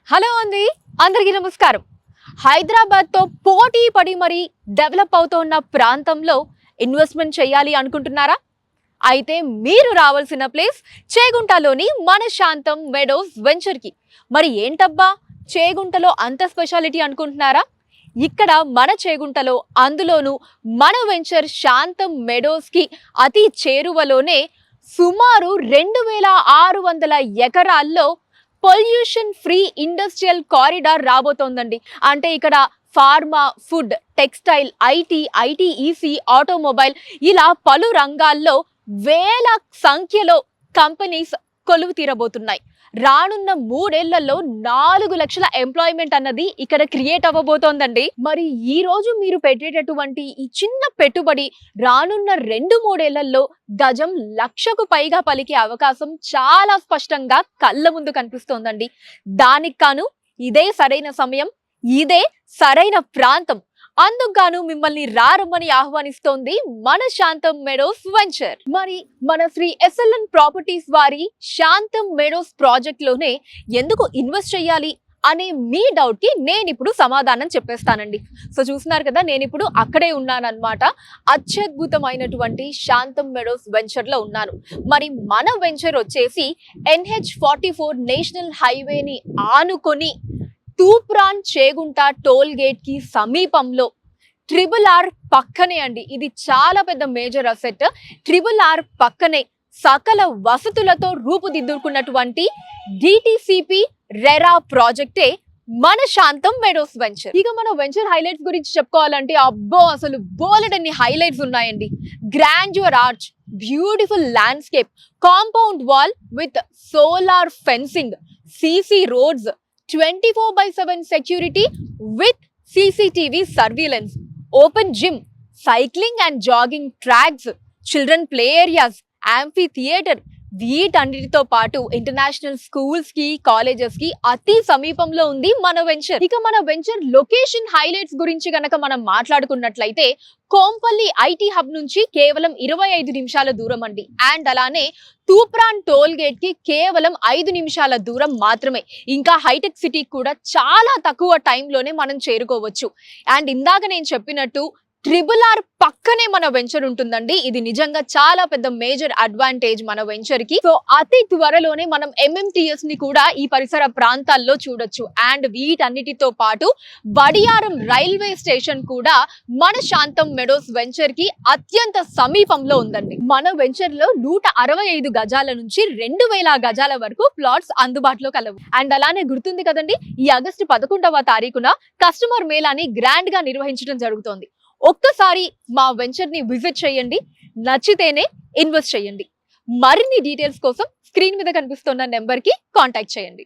Hello అండి, అందరికీ నమస్కారం. హైదరాబాద్తో పోటీ పడి మరి డెవలప్ అవుతున్న ప్రాంతంలో ఇన్వెస్ట్మెంట్ చేయాలి అనుకుంటున్నారా? అయితే మీరు రావాల్సిన ప్లేస్ చేగుంటలోని మన శాంతం మెడోస్ వెంచర్కి. మరి ఏంటబ్బా చేగుంటలో అంత స్పెషాలిటీ అనుకుంటున్నారా? ఇక్కడ మన చేగుంటలో అందులోనూ మన వెంచర్ శాంతం మెడోస్కి అతి చేరువలోనే సుమారు 2600 ఎకరాల్లో పొల్యూషన్ ఫ్రీ ఇండస్ట్రియల్ కారిడార్ రాబోతోందండి. అంటే ఇక్కడ pharma, food, textile, ITEC, automobile ఇలా పలు రంగాల్లో వేల సంఖ్యలో కంపెనీస్ కొలువు తీరబోతున్నాయి. రానున్న 3 ఏళ్లలో 4 లక్షల ఎంప్లాయ్మెంట్ అన్నది ఇక్కడ క్రియేట్ అవ్వబోతోందండి. మరి ఈ రోజు మీరు పెట్టేటటువంటి ఈ చిన్న పెట్టుబడి రానున్న 2-3 ఏళ్లలో గజం లక్షకు పైగా పలికే అవకాశం చాలా స్పష్టంగా కళ్ళ ముందు కనిపిస్తోందండి. దానికి కాను ఇదే సరైన సమయం, ఇదే సరైన ప్రాంతం. అందుకు మిమ్మల్ని రారమ్మని ఆహ్వానిస్తోంది మన శాంతం మెడోస్ వెంచర్. మరి మన శ్రీ ఎస్ఎల్ఎన్ ప్రాపర్టీస్ వారి శాంతం మెడోస్ ప్రాజెక్ట్ లోనే ఎందుకు ఇన్వెస్ట్ చేయాలి అనే మీ డౌట్ కి నేను ఇప్పుడు సమాధానం చెప్పేస్తానండి. సో చూస్తున్నారు కదా, నేను ఇప్పుడు అక్కడే ఉన్నానన్నమాట. అత్యద్భుతమైనటువంటి శాంతం మెడోస్ వెంచర్ లో ఉన్నాను. మరి మన వెంచర్ వచ్చేసి NH44 నేషనల్ హైవేని ఆనుకొని తూప్రాన్ చేగుంట టోల్ గేట్ కి సమీపంలో RRR పక్కనే అండి. ఇది చాలా పెద్ద మేజర్ అసెట్. RRR పక్కనే సకల వసతులతో రూపుదిద్దుకున్నటువంటి DTCP రెరా ప్రాజెక్టే మన శాంతం మెడోస్ వెంచర్. ఇక మన వెంచర్ హైలైట్స్ గురించి చెప్పుకోవాలంటే అబ్బో అసలు బోలెడన్ని హైలైట్స్ ఉన్నాయండి. Grandeur arch, beautiful landscape, compound wall with solar fencing, CC roads, 24/7 security with CCTV surveillance, open gym, cycling and jogging tracks, children play areas, amphitheater. వీటన్నిటితో పాటు ఇంటర్నేషనల్ స్కూల్స్ కి, కాలేజెస్ కి అతి సమీపంలో ఉంది మన వెంచర్. ఇక మన వెంచర్ లొకేషన్ హైలైట్స్ గురించి గనక మనం మాట్లాడుకున్నట్లయితే కోంపల్లి ఐటీ హబ్ నుంచి కేవలం 25 నిమిషాల దూరం అండి. అండ్ అలానే తూప్రాన్ టోల్ గేట్ కి కేవలం 5 నిమిషాల దూరం మాత్రమే. ఇంకా హైటెక్ సిటీ కూడా చాలా తక్కువ టైంలోనే మనం చేరుకోవచ్చు. అండ్ ఇందాక నేను చెప్పినట్టు RRR పక్కనే మన వెంచర్ ఉంటుందండి. ఇది నిజంగా చాలా పెద్ద మేజర్ అడ్వాంటేజ్ మన వెంచర్ కి. సో అతి త్వరలోనే మనం MMTS ని కూడా ఈ పరిసర ప్రాంతాల్లో చూడొచ్చు. అండ్ వీటన్నిటితో పాటు వడియారం రైల్వే స్టేషన్ కూడా మన శాంతం మెడోస్ వెంచర్ కి అత్యంత సమీపంలో ఉందండి. మన వెంచర్ లో 165 గజాల నుంచి 2000 గజాల వరకు ప్లాట్స్ అందుబాటులో కలవు. అండ్ అలానే గుర్తుంది కదండి, ఈ ఆగస్టు 11వ తారీఖున కస్టమర్ మేళాని గ్రాండ్ గా నిర్వహించడం జరుగుతోంది. ఒక్కసారి మా వెంచర్ ని విజిట్ చేయండి, నచ్చితేనే ఇన్వెస్ట్ చేయండి. మరిన్ని డీటెయిల్స్ కోసం స్క్రీన్ మీద కనిపిస్తున్న నెంబర్ కి కాంటాక్ట్ చేయండి.